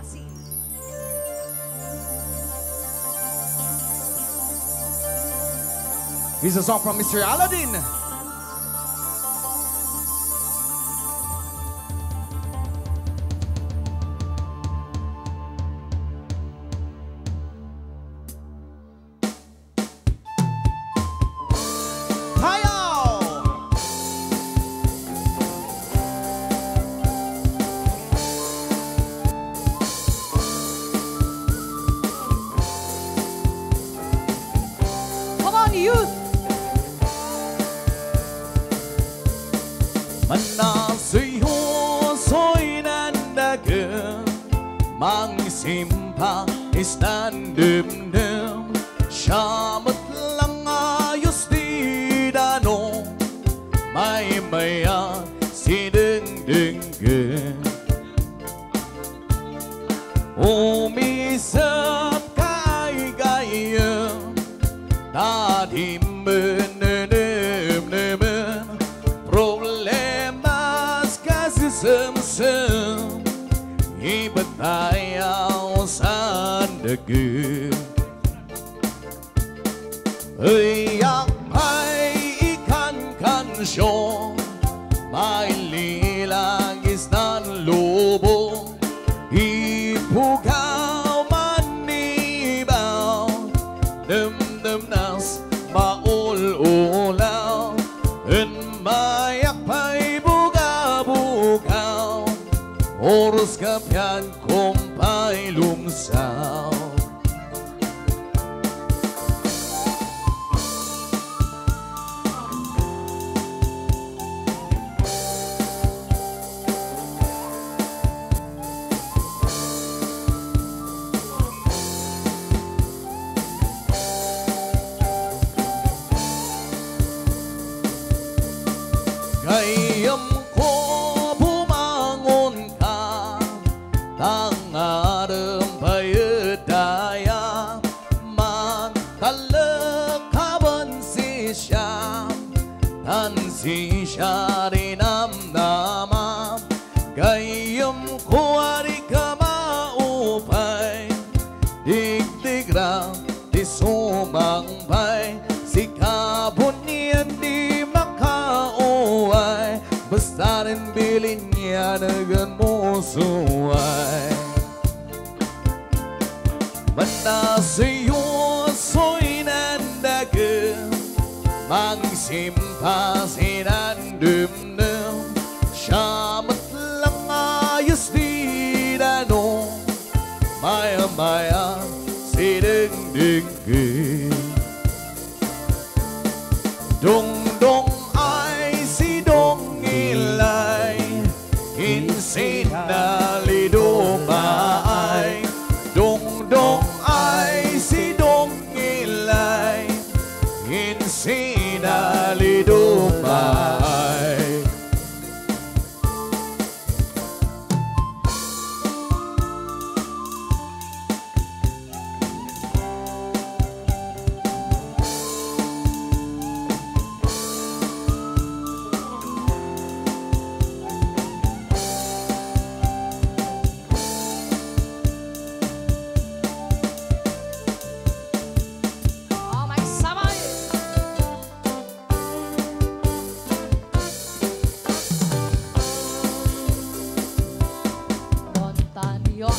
kasih. Here's a song from Mr. Aladdin. Manasa'yo so'y nandagan Mga simpa istandim-dim Siyamat lang ayos di dano May maya sineng-dengen Umisap kay gayam Tadim benenem-nemen Problemas kasi sem-sem Iba't ayaw sa dagim Iyak ay ikan-kansyon May lilagis ng lobo Ipugaw manibaw Damdam nas maul-ulaw Mayak pa'y buga-bugaw Oras kapyan kumpa'y lumsaw Gayam ko bumangon ka Tangarang payadaya Magkalakaban si siya Tan si siya rin namnamam Gayam ko ari ka maupay Digdig lang di sumangbay Si kabon niyan di makauway Basta rin bilin niya nagan mo suway Manasa'yo so'y nandagan Magsimpa sinandum-dum Siyamat lang ayos di dano Maya-maya sineng-dengen Dong-dong ay si dong ilay Insinali dumay Dong-dong ay si dong ilay Insinali dumay Montaño